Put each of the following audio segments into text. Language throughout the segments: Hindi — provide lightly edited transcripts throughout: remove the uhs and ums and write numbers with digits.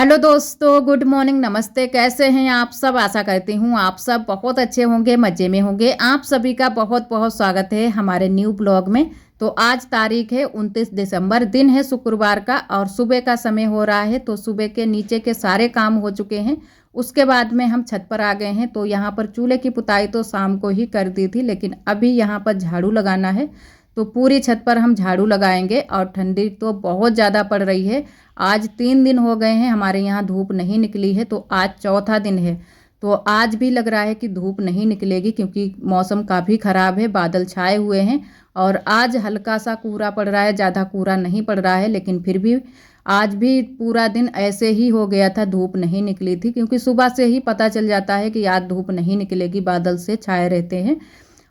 हेलो दोस्तों, गुड मॉर्निंग, नमस्ते। कैसे हैं आप सब? आशा करती हूँ आप सब बहुत अच्छे होंगे, मज़े में होंगे। आप सभी का बहुत बहुत स्वागत है हमारे न्यू ब्लॉग में। तो आज तारीख है 29 दिसंबर, दिन है शुक्रवार का और सुबह का समय हो रहा है। तो सुबह के नीचे के सारे काम हो चुके हैं। उसके बाद में हम छत पर आ गए हैं। तो यहाँ पर चूल्हे की पुताई तो शाम को ही कर दी थी, लेकिन अभी यहाँ पर झाड़ू लगाना है। तो पूरी छत पर हम झाड़ू लगाएंगे। और ठंडी तो बहुत ज़्यादा पड़ रही है। आज 3 दिन हो गए हैं हमारे यहाँ धूप नहीं निकली है, तो आज चौथा दिन है। तो आज भी लग रहा है कि धूप नहीं निकलेगी, क्योंकि मौसम काफ़ी ख़राब है, बादल छाए हुए हैं। और आज हल्का सा कोहरा पड़ रहा है, ज़्यादा कोहरा नहीं पड़ रहा है, लेकिन फिर भी आज भी पूरा दिन ऐसे ही हो गया था, धूप नहीं निकली थी। क्योंकि सुबह से ही पता चल जाता है कि आज धूप नहीं निकलेगी, बादल से छाए रहते हैं।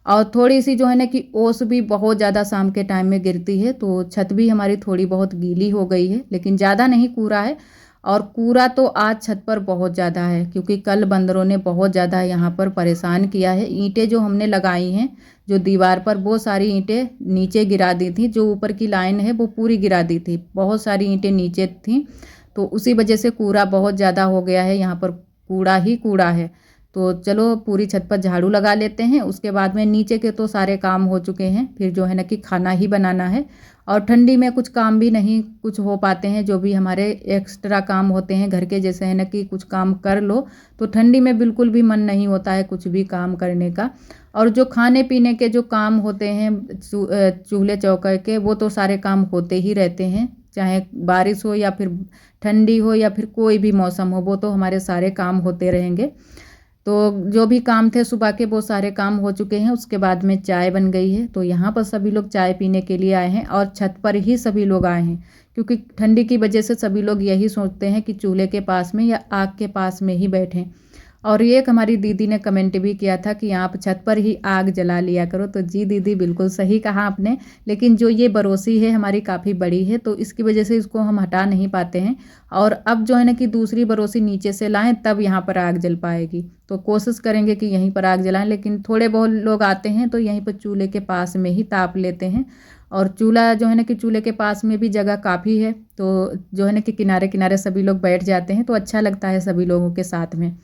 और थोड़ी सी जो है ना कि ओस भी बहुत ज़्यादा शाम के टाइम में गिरती है, तो छत भी हमारी थोड़ी बहुत गीली हो गई है, लेकिन ज़्यादा नहीं कूड़ा है। और कूड़ा तो आज छत पर बहुत ज़्यादा है, क्योंकि कल बंदरों ने बहुत ज़्यादा यहाँ पर परेशान किया है। ईंटें जो हमने लगाई हैं जो दीवार पर, वो सारी ईंटें नीचे गिरा दी थी। जो ऊपर की लाइन है वो पूरी गिरा दी थी, बहुत सारी ईंटें नीचे थी। तो उसी वजह से कूड़ा बहुत ज़्यादा हो गया है, यहाँ पर कूड़ा ही कूड़ा है। तो चलो पूरी छत पर झाड़ू लगा लेते हैं। उसके बाद में नीचे के तो सारे काम हो चुके हैं, फिर जो है ना कि खाना ही बनाना है। और ठंडी में कुछ काम भी नहीं कुछ हो पाते हैं, जो भी हमारे एक्स्ट्रा काम होते हैं घर के, जैसे है ना कि कुछ काम कर लो तो ठंडी में बिल्कुल भी मन नहीं होता है कुछ भी काम करने का। और जो खाने पीने के जो काम होते हैं चूल्हे चौके के, वो तो सारे काम होते ही रहते हैं, चाहे बारिश हो या फिर ठंडी हो या फिर कोई भी मौसम हो, वो तो हमारे सारे काम होते रहेंगे। तो जो भी काम थे सुबह के वो सारे काम हो चुके हैं। उसके बाद में चाय बन गई है, तो यहाँ पर सभी लोग चाय पीने के लिए आए हैं और छत पर ही सभी लोग आए हैं, क्योंकि ठंडी की वजह से सभी लोग यही सोचते हैं कि चूल्हे के पास में या आग के पास में ही बैठें। और ये एक हमारी दीदी ने कमेंट भी किया था कि आप छत पर ही आग जला लिया करो। तो जी दीदी, बिल्कुल सही कहा आपने। लेकिन जो ये बरोसी है हमारी काफ़ी बड़ी है, तो इसकी वजह से इसको हम हटा नहीं पाते हैं। और अब जो है ना कि दूसरी बरोसी नीचे से लाएं, तब यहाँ पर आग जल पाएगी। तो कोशिश करेंगे कि यहीं पर आग जलाएं, लेकिन थोड़े बहुत लोग आते हैं तो यहीं पर चूल्हे के पास में ही ताप लेते हैं। और चूल्हा जो है ना कि चूल्हे के पास में भी जगह काफ़ी है, तो जो है ना कि किनारे किनारे सभी लोग बैठ जाते हैं, तो अच्छा लगता है सभी लोगों के साथ में।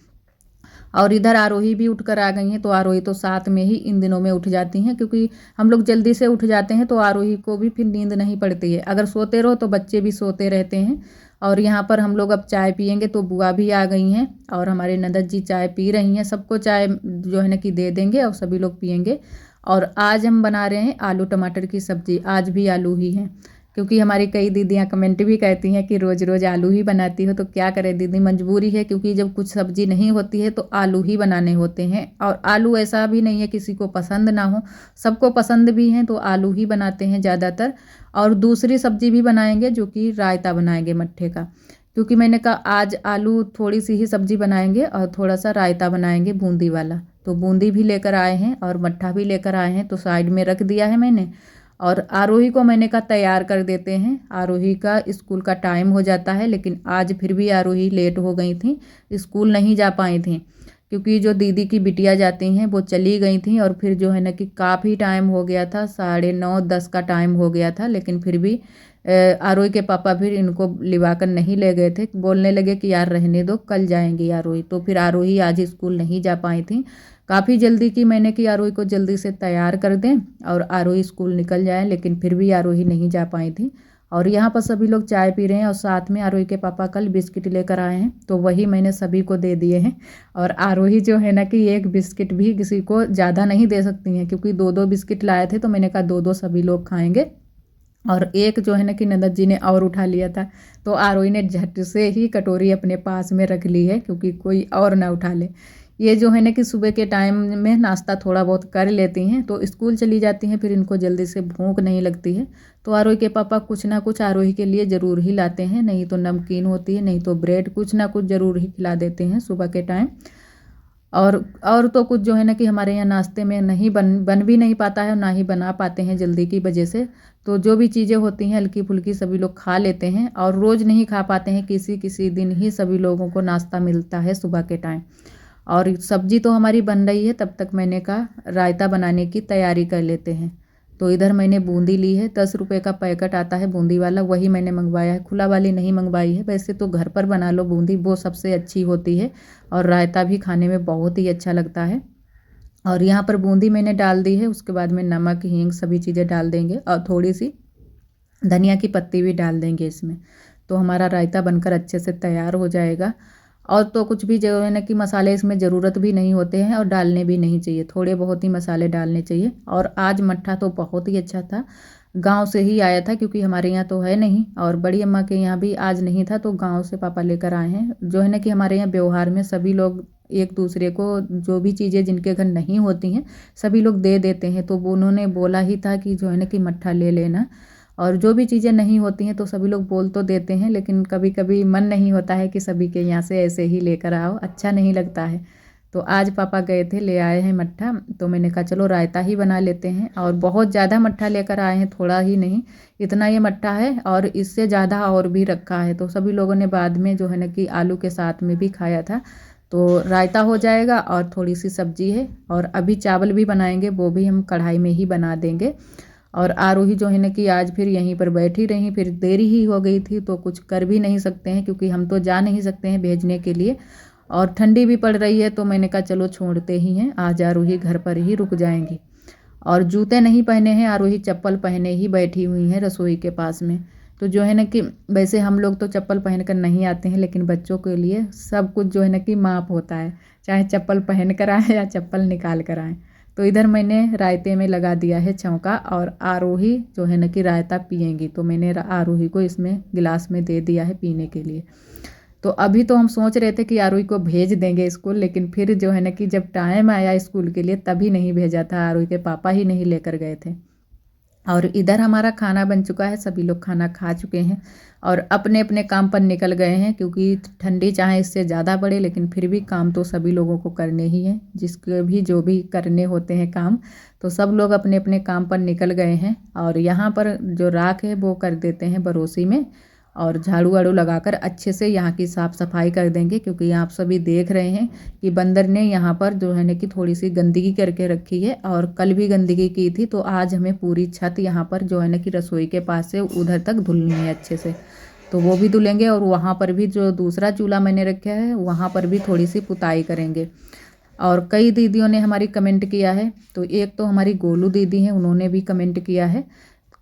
और इधर आरोही भी उठकर आ गई हैं, तो आरोही तो साथ में ही इन दिनों में उठ जाती हैं, क्योंकि हम लोग जल्दी से उठ जाते हैं, तो आरोही को भी फिर नींद नहीं पड़ती है। अगर सोते रहो तो बच्चे भी सोते रहते हैं। और यहाँ पर हम लोग अब चाय पियेंगे, तो बुआ भी आ गई हैं और हमारे ननद जी चाय पी रही हैं। सबको चाय जो है ना कि दे देंगे और सभी लोग पियेंगे। और आज हम बना रहे हैं आलू टमाटर की सब्ज़ी। आज भी आलू ही हैं, क्योंकि हमारी कई दीदियाँ कमेंट भी कहती हैं कि रोज़ रोज़ आलू ही बनाती हो। तो क्या करें दीदी, मजबूरी है, क्योंकि जब कुछ सब्ज़ी नहीं होती है तो आलू ही बनाने होते हैं। और आलू ऐसा भी नहीं है किसी को पसंद ना हो, सबको पसंद भी हैं, तो आलू ही बनाते हैं ज़्यादातर। और दूसरी सब्ज़ी भी बनाएंगे, जो कि रायता बनाएंगे मट्ठे का, क्योंकि मैंने कहा आज आलू थोड़ी सी ही सब्ज़ी बनाएंगे और थोड़ा सा रायता बनाएंगे बूंदी वाला। तो बूंदी भी लेकर आए हैं और मट्ठा भी लेकर आए हैं, तो साइड में रख दिया है मैंने। और आरोही को मैंने कहा तैयार कर देते हैं, आरोही का स्कूल का टाइम हो जाता है। लेकिन आज फिर भी आरोही लेट हो गई थी, स्कूल नहीं जा पाई थी, क्योंकि जो दीदी की बिटिया जाती हैं वो चली गई थी। और फिर जो है ना कि काफ़ी टाइम हो गया था, 9:30-10 का टाइम हो गया था, लेकिन फिर भी आरोही के पापा फिर इनको लिवाकर नहीं ले गए थे। बोलने लगे कि यार रहने दो, कल जाएंगी आरोही। तो फिर आरोही आज स्कूल नहीं जा पाई थी। काफ़ी जल्दी की मैंने कि आरोही को जल्दी से तैयार कर दें और आरोही स्कूल निकल जाए, लेकिन फिर भी आरोही नहीं जा पाई थी। और यहाँ पर सभी लोग चाय पी रहे हैं और साथ में आरोही के पापा कल बिस्किट लेकर आए हैं, तो वही मैंने सभी को दे दिए हैं। और आरोही जो है ना कि एक बिस्किट भी किसी को ज़्यादा नहीं दे सकती हैं, क्योंकि 2-2 बिस्किट लाए थे, तो मैंने कहा 2-2 सभी लोग खाएंगे। और एक जो है ना कि ननद जी ने और उठा लिया था, तो आरोही ने झट से ही कटोरी अपने पास में रख ली है, क्योंकि कोई और ना उठा ले। ये जो है ना कि सुबह के टाइम में नाश्ता थोड़ा बहुत कर लेती हैं, तो स्कूल चली जाती हैं, फिर इनको जल्दी से भूख नहीं लगती है। तो आरोही के पापा कुछ ना कुछ आरोही के लिए ज़रूर ही लाते हैं, नहीं तो नमकीन होती है, नहीं तो ब्रेड, कुछ ना कुछ ज़रूर ही खिला देते हैं सुबह के टाइम। और तो कुछ जो है ना कि हमारे यहाँ नाश्ते में नहीं बन भी नहीं पाता है और ना ही बना पाते हैं जल्दी की वजह से। तो जो भी चीज़ें होती हैं हल्की फुल्की सभी लोग खा लेते हैं, और रोज़ नहीं खा पाते हैं, किसी किसी दिन ही सभी लोगों को नाश्ता मिलता है सुबह के टाइम। और सब्जी तो हमारी बन रही है, तब तक मैंने कहा रायता बनाने की तैयारी कर लेते हैं। तो इधर मैंने बूंदी ली है, 10 रुपये का पैकेट आता है बूंदी वाला, वही मैंने मंगवाया है, खुला वाली नहीं मंगवाई है। वैसे तो घर पर बना लो बूंदी, वो सबसे अच्छी होती है और रायता भी खाने में बहुत ही अच्छा लगता है। और यहाँ पर बूंदी मैंने डाल दी है, उसके बाद में नमक, हींग सभी चीज़ें डाल देंगे और थोड़ी सी धनिया की पत्ती भी डाल देंगे इसमें। तो हमारा रायता बनकर अच्छे से तैयार हो जाएगा। और तो कुछ भी जो है ना कि मसाले इसमें ज़रूरत भी नहीं होते हैं और डालने भी नहीं चाहिए, थोड़े बहुत ही मसाले डालने चाहिए। और आज मट्ठा तो बहुत ही अच्छा था, गांव से ही आया था क्योंकि हमारे यहाँ तो है नहीं और बड़ी अम्मा के यहाँ भी आज नहीं था, तो गांव से पापा लेकर आए हैं। जो है ना कि हमारे यहाँ व्यवहार में सभी लोग एक दूसरे को जो भी चीज़ें जिनके घर नहीं होती हैं सभी लोग दे देते हैं। तो वो उन्होंने बोला ही था कि जो है ना कि मट्ठा ले लेना, और जो भी चीज़ें नहीं होती हैं तो सभी लोग बोल तो देते हैं, लेकिन कभी कभी मन नहीं होता है कि सभी के यहाँ से ऐसे ही लेकर आओ, अच्छा नहीं लगता है। तो आज पापा गए थे, ले आए हैं मट्ठा, तो मैंने कहा चलो रायता ही बना लेते हैं। और बहुत ज़्यादा मट्ठा लेकर आए हैं, थोड़ा ही नहीं, इतना ये मट्ठा है और इससे ज़्यादा और भी रखा है। तो सभी लोगों ने बाद में जो है ना कि आलू के साथ में भी खाया था। तो रायता हो जाएगा और थोड़ी सी सब्जी है, और अभी चावल भी बनाएंगे, वो भी हम कढ़ाई में ही बना देंगे। और आरोही जो है ना कि आज फिर यहीं पर बैठी रही, फिर देरी ही हो गई थी तो कुछ कर भी नहीं सकते हैं क्योंकि हम तो जा नहीं सकते हैं भेजने के लिए, और ठंडी भी पड़ रही है। तो मैंने कहा चलो छोड़ते ही हैं, आज आरोही घर पर ही रुक जाएंगी। और जूते नहीं पहने हैं, आरोही चप्पल पहने ही बैठी हुई हैं रसोई के पास में। तो जो है ना कि वैसे हम लोग तो चप्पल पहन कर नहीं आते हैं, लेकिन बच्चों के लिए सब कुछ जो है ना कि माप होता है, चाहे चप्पल पहन कर आए या चप्पल निकाल कर आए। तो इधर मैंने रायते में लगा दिया है छौंका, और आरोही जो है ना कि रायता पिएंगी, तो मैंने आरोही को इसमें गिलास में दे दिया है पीने के लिए। तो अभी तो हम सोच रहे थे कि आरोही को भेज देंगे स्कूल, लेकिन फिर जो है ना कि जब टाइम आया स्कूल के लिए तभी नहीं भेजा था, आरोही के पापा ही नहीं लेकर गए थे। और इधर हमारा खाना बन चुका है, सभी लोग खाना खा चुके हैं और अपने अपने काम पर निकल गए हैं, क्योंकि ठंडी चाहे इससे ज़्यादा पड़े लेकिन फिर भी काम तो सभी लोगों को करने ही हैं, जिसके भी जो भी करने होते हैं काम, तो सब लोग अपने अपने काम पर निकल गए हैं। और यहाँ पर जो राख है वो कर देते हैं बरोसी में, और झाड़ू वाड़ू लगाकर अच्छे से यहाँ की साफ़ सफाई कर देंगे, क्योंकि आप सभी देख रहे हैं कि बंदर ने यहाँ पर जो है ना कि थोड़ी सी गंदगी करके रखी है, और कल भी गंदगी की थी। तो आज हमें पूरी छत यहाँ पर जो है ना कि रसोई के पास से उधर तक धुलनी है अच्छे से, तो वो भी धुलेंगे। और वहाँ पर भी जो दूसरा चूल्हा मैंने रखा है वहाँ पर भी थोड़ी सी पुताई करेंगे। और कई दीदियों ने हमारी कमेंट किया है, तो एक तो हमारी गोलू दीदी हैं, उन्होंने भी कमेंट किया है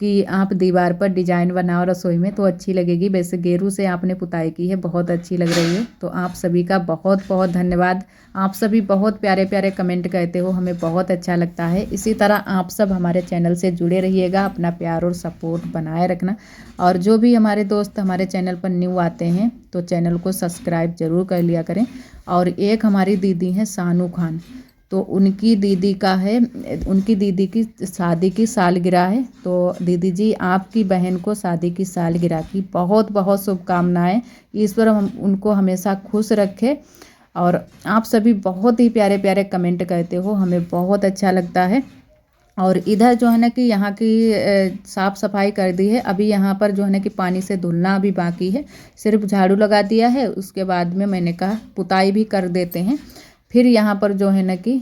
कि आप दीवार पर डिजाइन बनाओ रसोई में तो अच्छी लगेगी। वैसे गेरू से आपने पुताई की है, बहुत अच्छी लग रही है। तो आप सभी का बहुत बहुत धन्यवाद, आप सभी बहुत प्यारे प्यारे कमेंट कहते हो, हमें बहुत अच्छा लगता है। इसी तरह आप सब हमारे चैनल से जुड़े रहिएगा, अपना प्यार और सपोर्ट बनाए रखना। और जो भी हमारे दोस्त हमारे चैनल पर न्यू आते हैं तो चैनल को सब्सक्राइब ज़रूर कर लिया करें। और एक हमारी दीदी हैं सानू खान, तो उनकी दीदी की शादी की सालगिरह है। तो दीदी जी, आपकी बहन को शादी की सालगिरह की बहुत बहुत शुभकामनाएं। ईश्वर हम उनको हमेशा खुश रखे। और आप सभी बहुत ही प्यारे प्यारे कमेंट करते हो, हमें बहुत अच्छा लगता है। और इधर जो है ना कि यहाँ की साफ़ सफाई कर दी है, अभी यहाँ पर जो है ना कि पानी से धुलना अभी बाकी है, सिर्फ झाड़ू लगा दिया है। उसके बाद में मैंने कहा पुताई भी कर देते हैं, फिर यहाँ पर जो है ना कि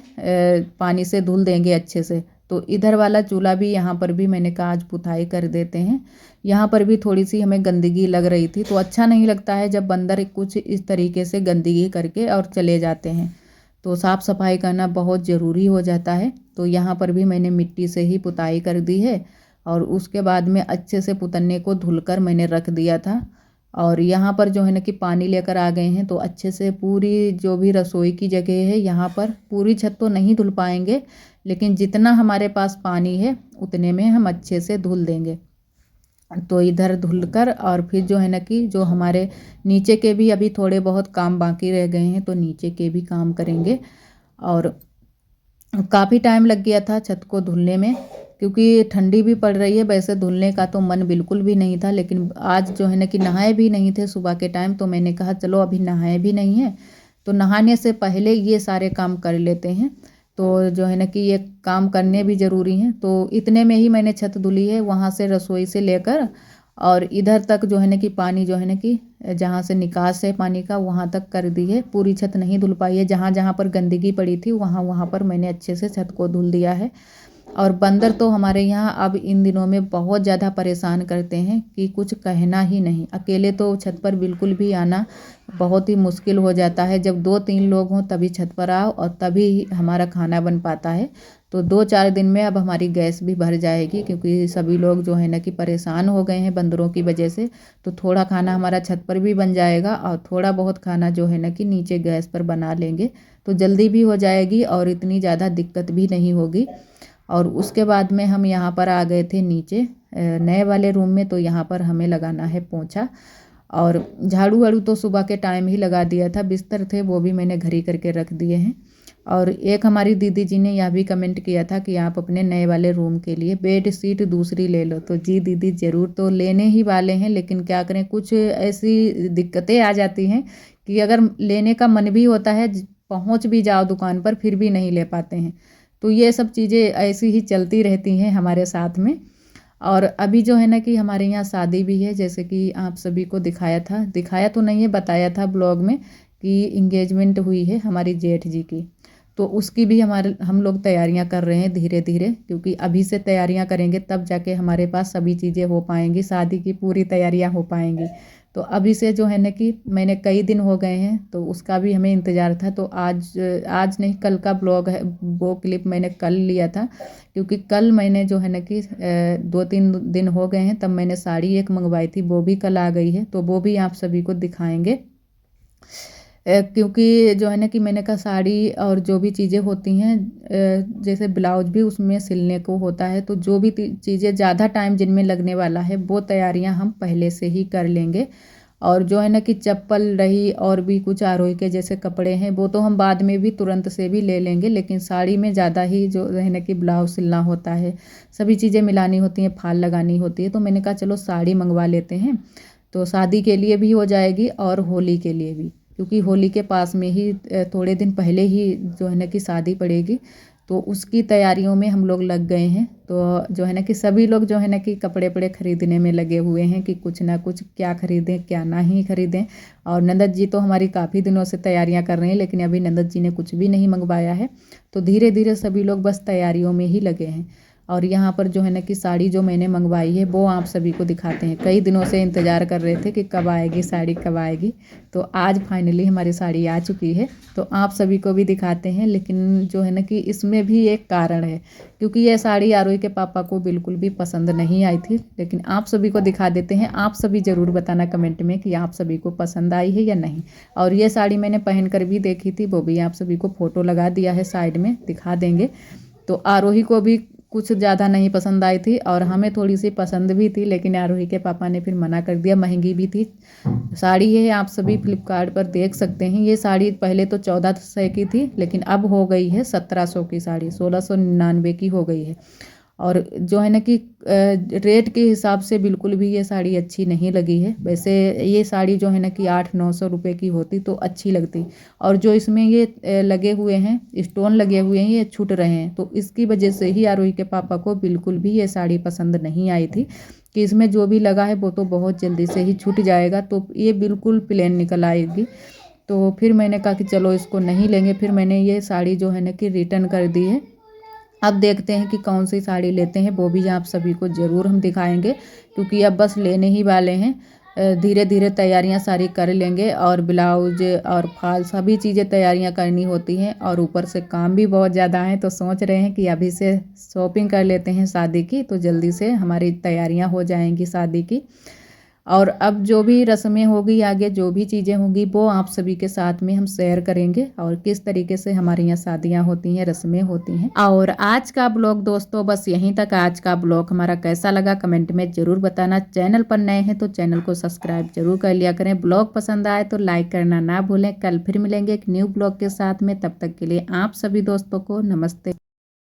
पानी से धुल देंगे अच्छे से। तो इधर वाला चूल्हा भी यहाँ पर भी मैंने कहा आज पुताई कर देते हैं। यहाँ पर भी थोड़ी सी हमें गंदगी लग रही थी, तो अच्छा नहीं लगता है जब बंदर कुछ इस तरीके से गंदगी करके और चले जाते हैं, तो साफ़ सफाई करना बहुत ज़रूरी हो जाता है। तो यहाँ पर भी मैंने मिट्टी से ही पुताई कर दी है, और उसके बाद में अच्छे से पुतन्ने को धुलकर मैंने रख दिया था। और यहाँ पर जो है ना कि पानी लेकर आ गए हैं, तो अच्छे से पूरी जो भी रसोई की जगह है यहाँ पर पूरी छत तो नहीं धुल पाएंगे, लेकिन जितना हमारे पास पानी है उतने में हम अच्छे से धुल देंगे। तो इधर धुलकर और फिर जो है ना कि जो हमारे नीचे के भी अभी थोड़े बहुत काम बाकी रह गए हैं, तो नीचे के भी काम करेंगे। और काफ़ी टाइम लग गया था छत को धुलने में, क्योंकि ठंडी भी पड़ रही है। वैसे धुलने का तो मन बिल्कुल भी नहीं था, लेकिन आज जो है ना कि नहाए भी नहीं थे सुबह के टाइम, तो मैंने कहा चलो अभी नहाए भी नहीं है तो नहाने से पहले ये सारे काम कर लेते हैं। तो जो है ना कि ये काम करने भी ज़रूरी हैं। तो इतने में ही मैंने छत धुली है, वहाँ से रसोई से लेकर और इधर तक जो है ना कि पानी जो है ना कि जहाँ से निकास है पानी का वहाँ तक कर दी है। पूरी छत नहीं धुल पाई है, जहाँ जहाँ पर गंदगी पड़ी थी वहाँ वहाँ पर मैंने अच्छे से छत को धुल दिया है। और बंदर तो हमारे यहाँ अब इन दिनों में बहुत ज़्यादा परेशान करते हैं कि कुछ कहना ही नहीं। अकेले तो छत पर बिल्कुल भी आना बहुत ही मुश्किल हो जाता है। जब 2-3 लोग हों तभी छत पर आओ और तभी हमारा खाना बन पाता है। तो 2-4 दिन में अब हमारी गैस भी भर जाएगी, क्योंकि सभी लोग जो है ना कि परेशान हो गए हैं बंदरों की वजह से। तो थोड़ा खाना हमारा छत पर भी बन जाएगा और थोड़ा बहुत खाना जो है ना कि नीचे गैस पर बना लेंगे, तो जल्दी भी हो जाएगी और इतनी ज़्यादा दिक्कत भी नहीं होगी। और उसके बाद में हम यहाँ पर आ गए थे नीचे नए वाले रूम में। तो यहाँ पर हमें लगाना है पोंछा, और झाड़ू वाड़ू तो सुबह के टाइम ही लगा दिया था। बिस्तर थे वो भी मैंने घड़ी करके रख दिए हैं। और एक हमारी दीदी जी ने यह भी कमेंट किया था कि आप अपने नए वाले रूम के लिए बेड शीट दूसरी ले लो। तो जी दीदी, ज़रूर तो लेने ही वाले हैं, लेकिन क्या करें, कुछ ऐसी दिक्कतें आ जाती हैं कि अगर लेने का मन भी होता है, पहुंच भी जाओ दुकान पर, फिर भी नहीं ले पाते हैं। तो ये सब चीज़ें ऐसी ही चलती रहती हैं हमारे साथ में। और अभी जो है ना कि हमारे यहाँ शादी भी है, जैसे कि आप सभी को दिखाया तो नहीं है, बताया था ब्लॉग में कि इंगेजमेंट हुई है हमारी जेठ जी की। तो उसकी भी हम लोग तैयारियां कर रहे हैं धीरे धीरे, क्योंकि अभी से तैयारियां करेंगे तब जाके हमारे पास सभी चीज़ें हो पाएंगी, शादी की पूरी तैयारियां हो पाएंगी। तो अभी से जो है ना कि मैंने कई दिन हो गए हैं तो उसका भी हमें इंतज़ार था। तो आज नहीं, कल का ब्लॉग है, वो क्लिप मैंने कल लिया था, क्योंकि कल मैंने जो है ना कि 2-3 दिन हो गए हैं तब मैंने साड़ी एक मंगवाई थी, वो भी कल आ गई है। तो वो भी आप सभी को दिखाएंगे। क्योंकि जो है ना कि मैंने कहा साड़ी और जो भी चीज़ें होती हैं, जैसे ब्लाउज भी उसमें सिलने को होता है, तो जो भी चीज़ें ज़्यादा टाइम जिनमें लगने वाला है वो तैयारियां हम पहले से ही कर लेंगे। और जो है ना कि चप्पल रही और भी कुछ आरोही के जैसे कपड़े हैं वो तो हम बाद में भी तुरंत से भी ले लेंगे, लेकिन साड़ी में ज़्यादा ही जो है ना कि ब्लाउज सिलना होता है, सभी चीज़ें मिलानी होती हैं, फाल लगानी होती है। तो मैंने कहा चलो साड़ी मंगवा लेते हैं, तो शादी के लिए भी हो जाएगी और होली के लिए भी, क्योंकि होली के पास में ही थोड़े दिन पहले ही जो है ना कि शादी पड़ेगी। तो उसकी तैयारियों में हम लोग लग गए हैं। तो जो है ना कि सभी लोग जो है ना कि कपड़े वपड़े खरीदने में लगे हुए हैं कि कुछ ना कुछ क्या खरीदें क्या ना ही खरीदें। और नंदत जी तो हमारी काफ़ी दिनों से तैयारियां कर रहे हैं, लेकिन अभी नंदत जी ने कुछ भी नहीं मंगवाया है। तो धीरे धीरे सभी लोग बस तैयारियों में ही लगे हैं। और यहाँ पर जो है ना कि साड़ी जो मैंने मंगवाई है वो आप सभी को दिखाते हैं। कई दिनों से इंतज़ार कर रहे थे कि कब आएगी साड़ी, कब आएगी। तो आज फाइनली हमारी साड़ी आ चुकी है, तो आप सभी को भी दिखाते हैं। लेकिन जो है ना कि इसमें भी एक कारण है, क्योंकि यह साड़ी आरोही के पापा को बिल्कुल भी पसंद नहीं आई थी। लेकिन आप सभी को दिखा देते हैं। आप सभी ज़रूर बताना कमेंट में कि आप सभी को पसंद आई है या नहीं। और ये साड़ी मैंने पहन कर भी देखी थी, वो भी आप सभी को फ़ोटो लगा दिया है, साइड में दिखा देंगे। तो आरोही को भी कुछ ज़्यादा नहीं पसंद आई थी और हमें थोड़ी सी पसंद भी थी, लेकिन आरोही के पापा ने फिर मना कर दिया। महंगी भी थी साड़ी है, आप सभी फ्लिपकार्ट पर देख सकते हैं। ये साड़ी पहले तो 1400 की थी, लेकिन अब हो गई है 1700 की साड़ी, 1699 की हो गई है। और जो है ना कि रेट के हिसाब से बिल्कुल भी ये साड़ी अच्छी नहीं लगी है। वैसे ये साड़ी जो है ना कि 800-900 रुपये की होती तो अच्छी लगती। और जो इसमें ये लगे हुए हैं, स्टोन लगे हुए हैं, ये छूट रहे हैं, तो इसकी वजह से ही आरोही के पापा को बिल्कुल भी ये साड़ी पसंद नहीं आई थी कि इसमें जो भी लगा है वो तो बहुत जल्दी से ही छूट जाएगा, तो ये बिल्कुल प्लेन निकल आएगी। तो फिर मैंने कहा कि चलो इसको नहीं लेंगे। फिर मैंने ये साड़ी जो है ना कि रिटर्न कर दी है। अब देखते हैं कि कौन सी साड़ी लेते हैं, वो भी आप सभी को ज़रूर हम दिखाएंगे, क्योंकि अब बस लेने ही वाले हैं। धीरे धीरे तैयारियां सारी कर लेंगे, और ब्लाउज और फाल सभी चीज़ें तैयारियां करनी होती हैं, और ऊपर से काम भी बहुत ज़्यादा है। तो सोच रहे हैं कि अभी से शॉपिंग कर लेते हैं शादी की, तो जल्दी से हमारी तैयारियां हो जाएंगी शादी की। और अब जो भी रस्में होगी, आगे जो भी चीज़ें होंगी, वो आप सभी के साथ में हम शेयर करेंगे, और किस तरीके से हमारे यहाँ शादियाँ होती हैं, रस्में होती हैं। और आज का ब्लॉग दोस्तों बस यहीं तक। आज का ब्लॉग हमारा कैसा लगा कमेंट में ज़रूर बताना। चैनल पर नए हैं तो चैनल को सब्सक्राइब जरूर कर लिया करें। ब्लॉग पसंद आए तो लाइक करना ना भूलें। कल फिर मिलेंगे एक न्यू ब्लॉग के साथ में, तब तक के लिए आप सभी दोस्तों को नमस्ते।